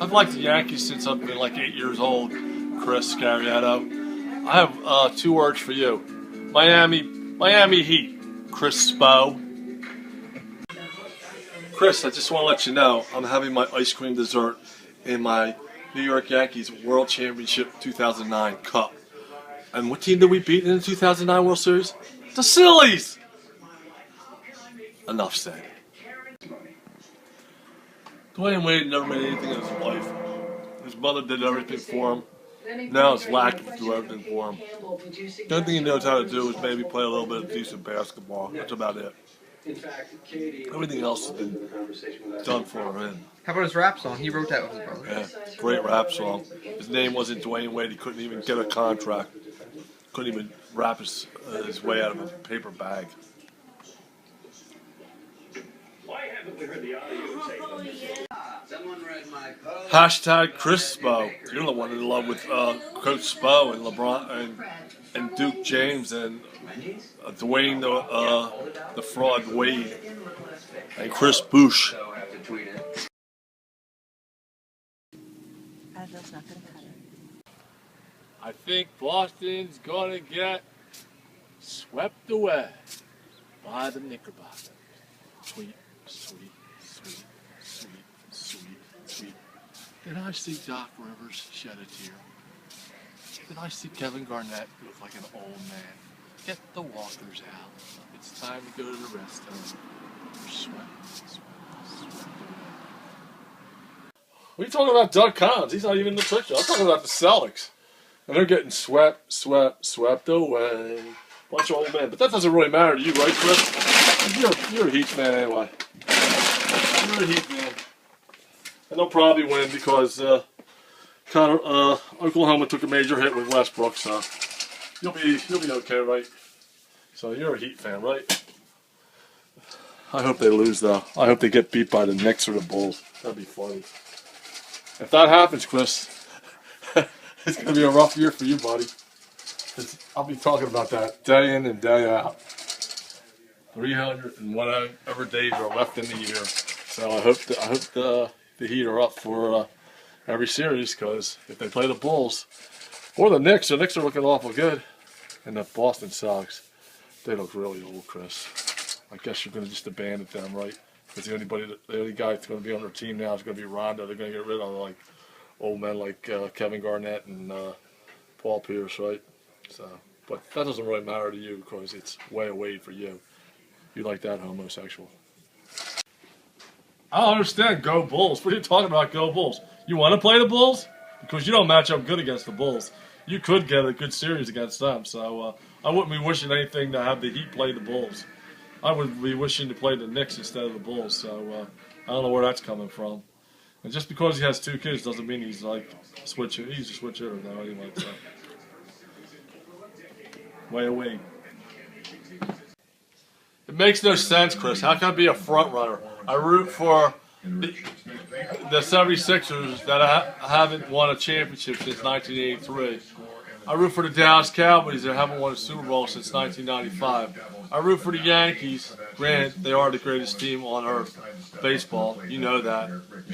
I've liked the Yankees since I've been like 8 years old, Chris Scariato. I have 2 words for you. Miami Heat, Chris Spo. Chris, I just want to let you know I'm having my ice cream dessert in my New York Yankees World Championship 2009 Cup. And what team did we beat in the 2009 World Series? The Sillies! Enough said. Dwayne Wade never made anything in his life. His mother did everything for him. Now his lackey can do everything for him. The only thing he knows how to do is maybe play a little bit of decent basketball. That's about it. Everything else has been done for him. How about his rap song? He wrote that with his brother. Yeah, great rap song. His name wasn't Dwayne Wade. He couldn't even get a contract. Couldn't even rap his way out of a paper bag. Hashtag Chris Spo. You're the one in love with Coach Spo and LeBron and Duke James and Dwayne the fraud Wade and Chris Bush. I think Boston's gonna get swept away by the Knickerbockers. Sweet, sweet, sweet, sweet, sweet, sweet. Did I see Doc Rivers shed a tear? Did I see Kevin Garnett look like an old man? Get the walkers out. It's time to go to the rest home. Sweat, sweat, sweat away. What are you talking about Doug Collins? He's not even in the picture. I'm talking about the Celtics. And they're getting swept away. Bunch of old men. But that doesn't really matter to you, right, Chris? You're a Heat fan anyway. You're a Heat fan. And they'll probably win because Oklahoma took a major hit with Westbrook, so you'll be okay, right? So you're a Heat fan, right? I hope they lose, though. I hope they get beat by the Knicks or the Bulls. That'd be funny. If that happens, Chris, it's going to be a rough year for you, buddy. I'll be talking about that day in and day out. 300 and whatever days are left in the year. So I hope the Heat are up for every series, because if they play the Bulls or the Knicks are looking awful good, and the Boston Sox, they look really old, Chris. I guess you're going to just abandon them, right? Because the only guy that's going to be on their team now is going to be Rondo. They're going to get rid of like old men like Kevin Garnett and Paul Pierce, right? So, but that doesn't really matter to you because it's way away for you. You like that homosexual. I don't understand. Go Bulls. What are you talking about, go Bulls? You want to play the Bulls? Because you don't match up good against the Bulls. You could get a good series against them. So I wouldn't be wishing anything to have the Heat play the Bulls. I would be wishing to play the Knicks instead of the Bulls. So I don't know where that's coming from. And just because he has 2 kids doesn't mean he's like switching. He's a switcher now anyway. So. Way away. It makes no sense, Chris. How can I be a front runner? I root for the 76ers that haven't won a championship since 1983. I root for the Dallas Cowboys that haven't won a Super Bowl since 1995. I root for the Yankees. Granted, they are the greatest team on earth. Baseball, you know that. You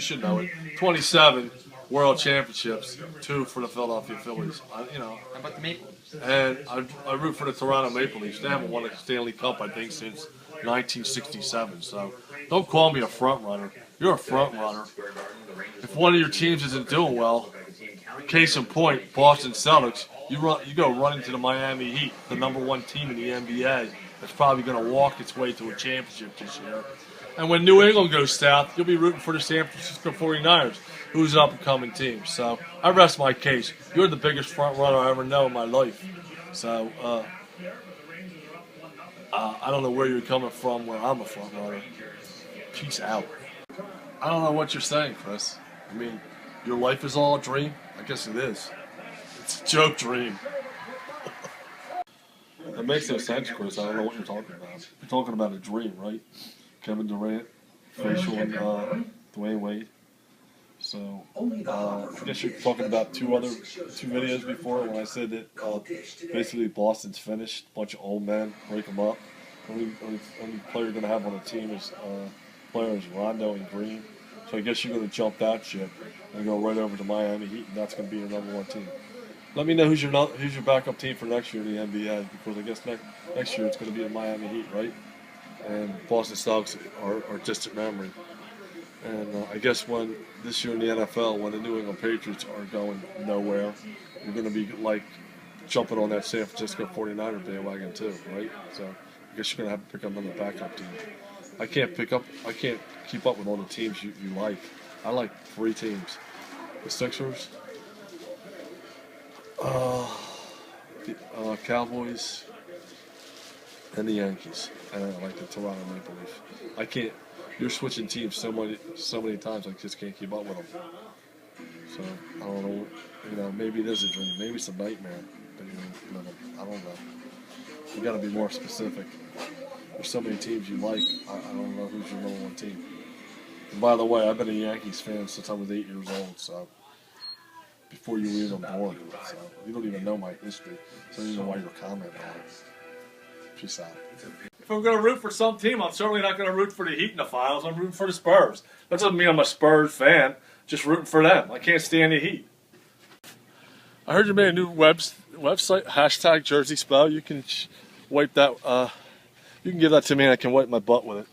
should know it. 27 World Championships, 2 for the Philadelphia Phillies. How about the Maple Leafs? And I root for the Toronto Maple Leafs. They haven't won a Stanley Cup, I think, since 1967. So don't call me a front runner. You're a front runner. If one of your teams isn't doing well, case in point, Boston Celtics, you go running to the Miami Heat, the #1 team in the NBA, that's probably going to walk its way to a championship this year. And when New England goes south, you'll be rooting for the San Francisco 49ers, who's an up-and-coming team. So I rest my case. You're the biggest front runner I ever know in my life. So I don't know where you're coming from where I'm a front runner. Peace out. I don't know what you're saying, Chris. I mean, your life is all a dream? I guess it is. It's a joke dream. That makes no sense, Chris. I don't know what you're talking about. You're talking about a dream, right? Kevin Durant, facial, and Dwayne Wade. So I guess you're talking about two videos before when I said that basically Boston's finished, a bunch of old men, break them up. Only player you're going to have on the team is players Rondo and Green. So I guess you're going to jump that ship and go right over to Miami Heat, and that's going to be your number one team. Let me know who's your backup team for next year in the NBA, because I guess next year it's going to be the Miami Heat, right? And Boston Celtics are distant memory. And I guess when this year in the NFL, when the New England Patriots are going nowhere, you're going to be like jumping on that San Francisco 49er bandwagon too, right? So I guess you're going to have to pick up another backup team. I can't keep up with all the teams you like. I like 3 teams: the Sixers, the Cowboys, and the Yankees, and I like the Toronto Maple Leafs. I can't. You're switching teams so many times. I just can't keep up with them. So I don't know. Maybe it is a dream. Maybe it's a nightmare. But I don't know. You got to be more specific. There's so many teams you like. I don't know who's your number one team. And by the way, I've been a Yankees fan since I was 8 years old. So before you were even born. So you don't even know my history. So I don't even know why you're commenting on it. Peace out. If I'm going to root for some team, I'm certainly not going to root for the Heat in the finals. I'm rooting for the Spurs. That doesn't mean I'm a Spurs fan. Just rooting for them. I can't stand the Heat. I heard you made a new website, #JerseySpell. You can wipe that. You can give that to me, and I can wipe my butt with it.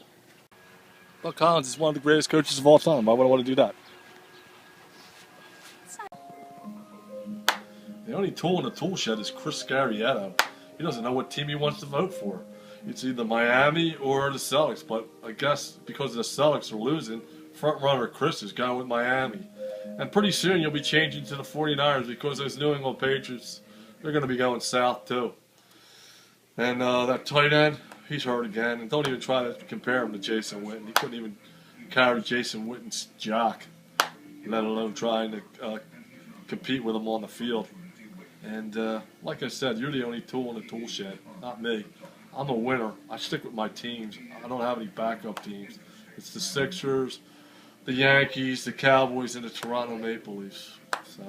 Buck Collins is one of the greatest coaches of all time. Why would I want to do that? The only tool in the tool shed is Chris Scariato. He doesn't know what team he wants to vote for. It's either Miami or the Celtics, but I guess because the Celtics are losing, front runner Chris is going with Miami. And pretty soon you'll be changing to the 49ers because those New England Patriots, they're going to be going south too. And that tight end, he's hurt again. And don't even try to compare him to Jason Witten. He couldn't even carry Jason Witten's jock, let alone trying to compete with him on the field. And like I said, you're the only tool in the tool shed, not me. I'm a winner. I stick with my teams. I don't have any backup teams. It's the Sixers, the Yankees, the Cowboys, and the Toronto Maple Leafs. So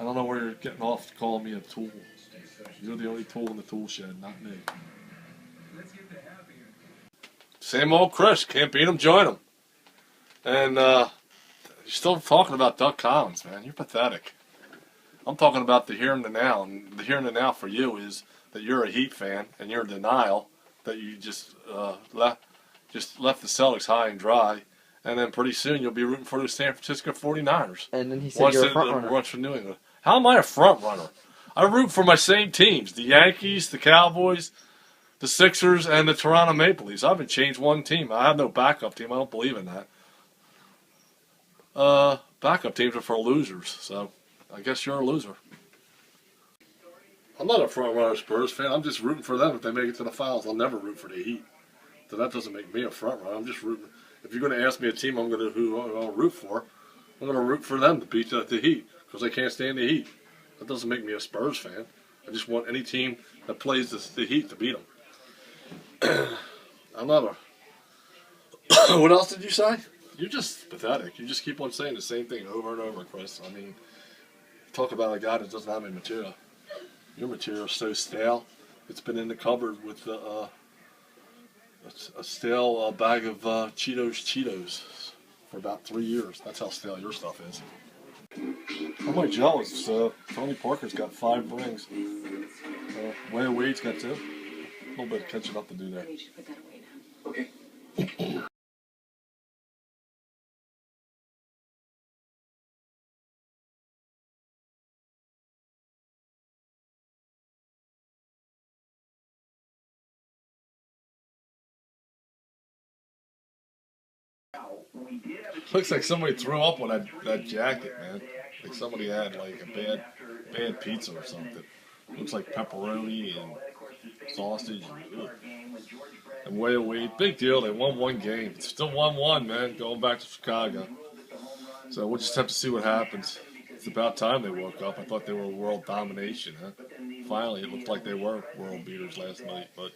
I don't know where you're getting off to calling me a tool. You're the only tool in the tool shed, not me. Same old Chris. Can't beat him, join him. And you're still talking about Doug Collins, man. You're pathetic. I'm talking about the here and the now. And the here and the now for you is that you're a Heat fan and you're in denial that you just left the Celtics high and dry, and then pretty soon you'll be rooting for the San Francisco 49ers. And then he said you're a front runner. Once for New England. How am I a front runner? I root for my same teams: the Yankees, the Cowboys, the Sixers, and the Toronto Maple Leafs. I haven't changed one team. I have no backup team. I don't believe in that. Backup teams are for losers, so I guess you're a loser. I'm not a front-runner Spurs fan. I'm just rooting for them if they make it to the finals. I'll never root for the Heat. So that doesn't make me a front-runner. I'm just rooting. If you're going to ask me a team who I'll root for, I'm going to root for them to beat the Heat because I can't stand the Heat. That doesn't make me a Spurs fan. I just want any team that plays the Heat to beat them. I'm not a... What else did you say? You're just pathetic. You just keep on saying the same thing over and over, Chris. I mean, talk about a guy that doesn't have any material. Your material is so stale. It's been in the cupboard with a stale bag of Cheetos for about 3 years. That's how stale your stuff is. I'm like jealous. Tony Parker's got 5 rings. Wayne Wade's got 2. A little bit of catching up to do there. You should put that away now. Okay. Looks like somebody threw up on that jacket, man. Like somebody had like a bad pizza or something. Looks like pepperoni and sausage. And Wade, big deal. They won 1 game. It's still 1-1, man. Going back to Chicago. So we'll just have to see what happens. It's about time they woke up. I thought they were world domination, huh? Finally, it looked like they were world beaters last night, but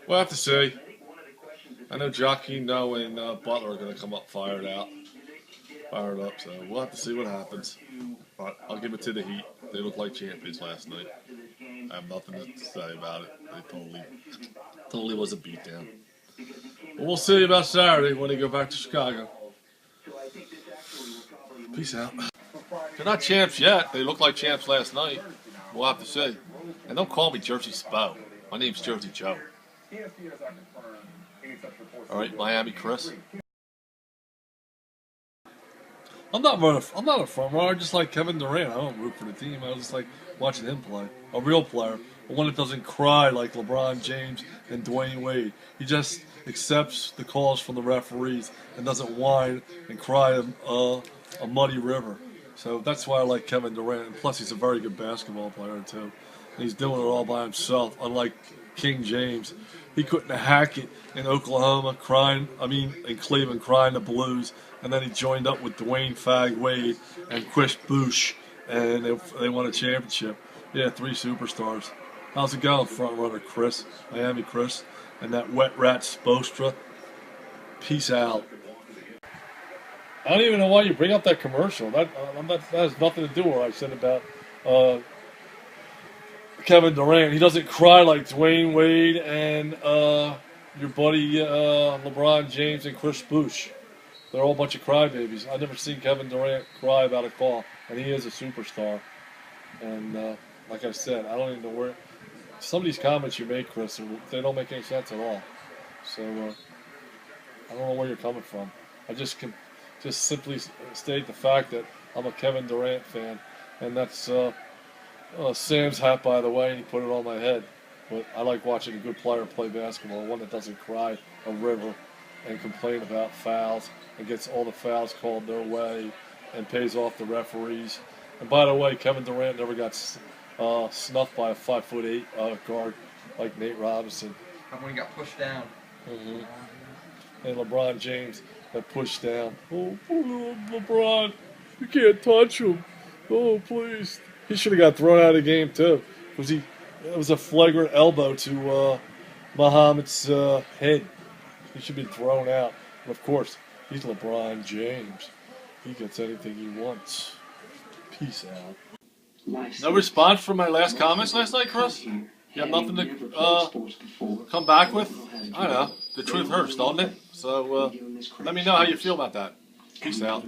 we'll have to see. I know Giacchino and Butler are going to come up fired up, so we'll have to see what happens. But I'll give it to the Heat. They looked like champions last night. I have nothing to say about it. They totally was a beatdown. But we'll see about Saturday when they go back to Chicago. Peace out. They're not champs yet. They look like champs last night. We'll have to see. And don't call me Jersey Spo. My name's Jersey Joe. All right, Miami Chris. I'm not a front runner. I just like Kevin Durant. I don't root for the team. I just like watching him play. A real player, one that doesn't cry like LeBron James and Dwayne Wade. He just accepts the calls from the referees and doesn't whine and cry a muddy river. So that's why I like Kevin Durant. And plus, he's a very good basketball player too. And he's doing it all by himself. Unlike King James, he couldn't hack it in Oklahoma, in Cleveland, crying the blues. And then he joined up with Dwayne Fag Wade and Chris Bush, and they won a championship. Yeah, 3 superstars. How's it going, front runner Chris, Miami Chris, and that wet rat Spostra? Peace out. I don't even know why you bring up that commercial. That has nothing to do with what I said about Kevin Durant. He doesn't cry like Dwayne Wade and your buddy LeBron James and Chris Bush. They're all a bunch of crybabies. I've never seen Kevin Durant cry about a call, and he is a superstar. And like I said, I don't even know where some of these comments you make, Chris, they don't make any sense at all. So I don't know where you're coming from. I just can simply state the fact that I'm a Kevin Durant fan, and that's Sam's hat, by the way, and he put it on my head. But I like watching a good player play basketball, one that doesn't cry a river and complain about fouls and gets all the fouls called their way and pays off the referees. And by the way, Kevin Durant never got snuffed by a 5'8" guard like Nate Robinson. When he got pushed down. Mm-hmm. And LeBron James got pushed down. Oh, LeBron, you can't touch him. Oh, please. He should have got thrown out of the game too, because it was a flagrant elbow to Muhammad's head. He should be thrown out. And of course, he's LeBron James. He gets anything he wants. Peace out. No response from my last comments last night, Chris? You have nothing to come back with? I know. The truth hurts, don't it? So let me know how you feel about that. Peace out.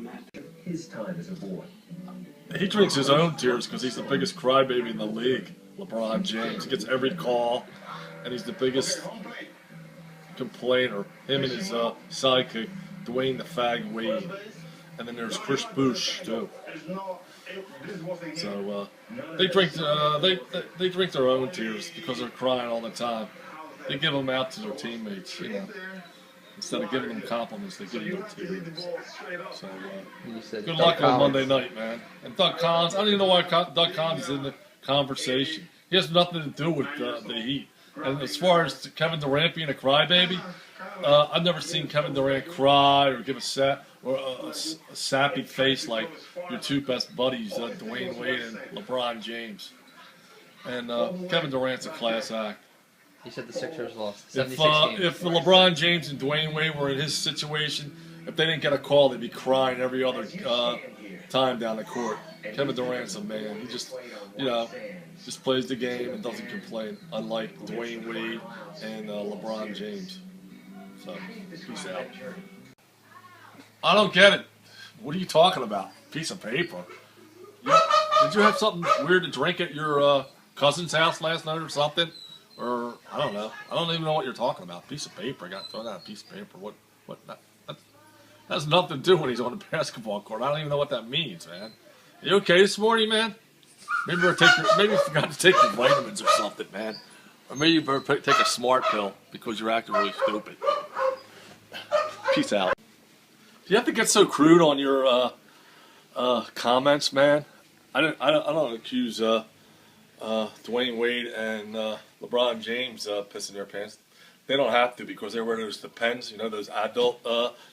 He drinks his own tears because he's the biggest crybaby in the league, LeBron James. He gets every call, and he's the biggest complainer. Him and his sidekick, Dwayne the Fag Wade. And then there's Chris Bush, too. So they drink their own tears because they're crying all the time. They give them out to their teammates, you know. Instead of giving them compliments, they give them tears. So good luck on Monday night, man. And Doug Collins, I don't even know why Doug Collins is in the conversation. He has nothing to do with the Heat. And as far as Kevin Durant being a crybaby, I've never seen Kevin Durant cry or give a sappy face like your two best buddies, Dwayne Wade and LeBron James. And Kevin Durant's a class act. He said the Sixers lost. If LeBron James and Dwayne Wade were in his situation, if they didn't get a call, they'd be crying every other time down the court. Kevin Durant's a man. He just, just plays the game and doesn't complain, unlike Dwayne Wade and LeBron James. So, peace out. I don't get it. What are you talking about? Piece of paper? Did you have something weird to drink at your cousin's house last night or something? Or, I don't know. I don't even know what you're talking about. Piece of paper. I got thrown out a piece of paper. What that has nothing to do when he's on the basketball court. I don't even know what that means, man. Are you okay this morning, man? Maybe you forgot to take your vitamins or something, man. Or maybe you better take a smart pill because you're acting really stupid. Peace out. Do you have to get so crude on your comments, man? I don't accuse Dwayne Wade and LeBron James pissing their pants. They don't have to because they wear those Depends, those adult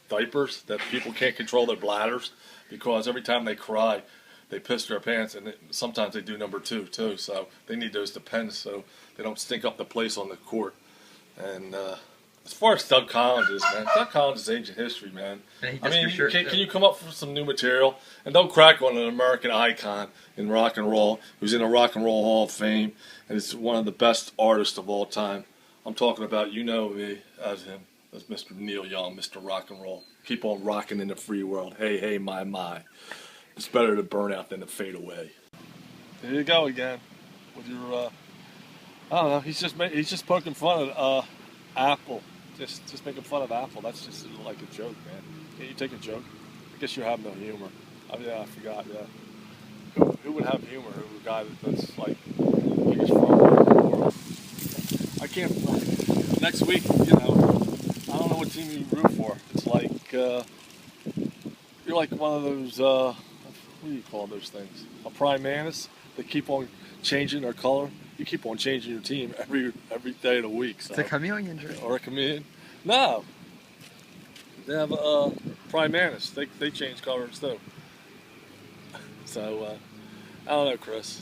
diapers that people can't control their bladders because every time they cry, they piss their pants, and sometimes they do number 2 too. So they need those Depends so they don't stink up the place on the court. And as far as Doug Collins is, man, Doug Collins is ancient history, man. Can you come up with some new material? And don't crack on an American icon in rock and roll who's in the Rock and Roll Hall of Fame and is one of the best artists of all time. I'm talking about, me as him, as Mr. Neil Young, Mr. Rock and Roll. keep on rocking in the free world. Hey, hey, my. It's better to burn out than to fade away. There you go again with your. I don't know. He's just poking fun at Apple. Just making fun of Apple. That's just like a joke, man. Can't you take a joke? I guess you have no humor. Oh yeah, I forgot. Yeah. Who would have humor? Who a guy that's like the biggest front runner in the world? I can't. Next week, you know, I don't know what team you root for. It's like you're like one of those. What do you call those things? A prime mantis. They keep on changing their color. You keep on changing your team every day of the week. So. It's a chameleon dream. Or a chameleon? No. They have prime mantis. They change colors too. So I don't know, Chris.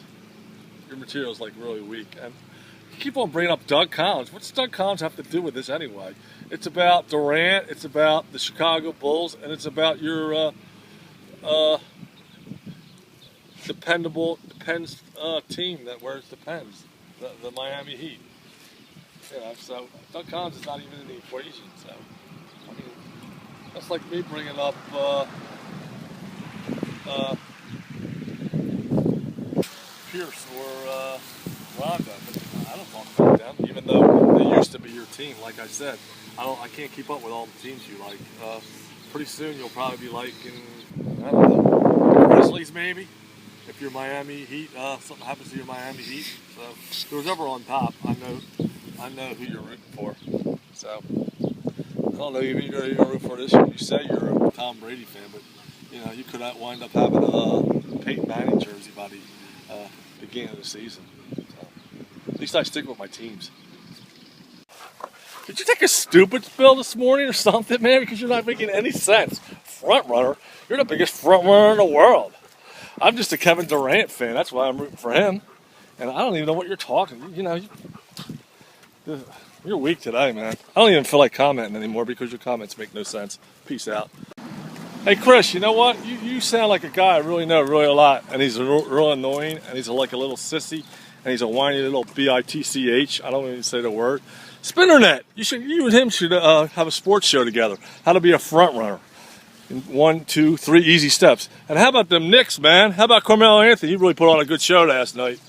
Your material's like really weak, and you keep on bringing up Doug Collins. What's Doug Collins have to do with this anyway? It's about Durant. It's about the Chicago Bulls, and it's about your depends team that wears the Pens, the Miami Heat. Yeah, so Doug Collins is not even in the equation. So I mean, that's like me bringing up Pierce or Rondo. I don't talk about them, even though they used to be your team. Like I said, I can't keep up with all the teams you like. Pretty soon you'll probably be liking, I don't know, the Grizzlies maybe. If you're Miami Heat, something happens to your Miami Heat. So whoever's ever on top, I know who you're rooting for. So I don't know even you're going to root for this year. You say you're a Tom Brady fan, but you know you could wind up having a Peyton Manning jersey by the beginning of the season. So, at least I stick with my teams. Did you take a stupid spill this morning or something, man? Because you're not making any sense. Front runner, you're the biggest front runner in the world. I'm just a Kevin Durant fan. That's why I'm rooting for him. And I don't even know what you're talking. You know, you're weak today, man. I don't even feel like commenting anymore because your comments make no sense. Peace out. Hey, Chris, you know what? You sound like a guy I really know really a lot. And he's real annoying. And he's like a little sissy. And he's a whiny little bitch. I don't even say the word. Spinnernet. You and him should have a sports show together. How to be a front runner. In 1, 2, 3 easy steps. And how about them Knicks, man? How about Carmelo Anthony? He really put on a good show last night.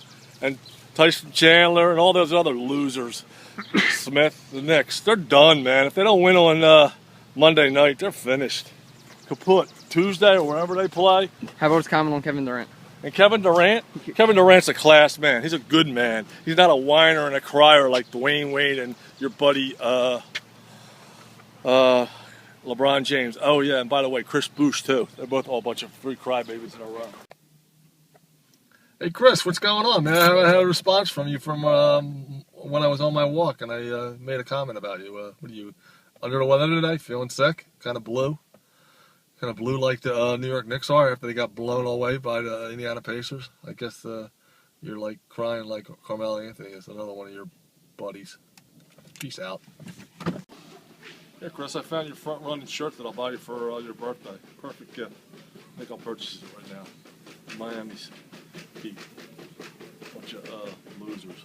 And Tyson Chandler and all those other losers. Smith, the Knicks. They're done, man. If they don't win on Monday night, they're finished. Kaput. Tuesday or wherever they play. How about his comment on Kevin Durant? And Kevin Durant? Kevin Durant's a class man. He's a good man. He's not a whiner and a crier like Dwayne Wade and your buddy LeBron James. Oh, yeah, and by the way, Chris Bush, too. They're both all a bunch of free crybabies in a row. Hey, Chris, what's going on, man? I haven't had a response from you from when I was on my walk, and I made a comment about you. What are you, under the weather today? Feeling sick? Kind of blue? Kind of blue like the New York Knicks are after they got blown away by the Indiana Pacers? I guess you're, like, crying like Carmelo Anthony is another one of your buddies. Peace out. Yeah, Chris, I found your front-running shirt that I'll buy you for your birthday. Perfect gift. I think I'll purchase it right now. Miami's Heat. Bunch of losers.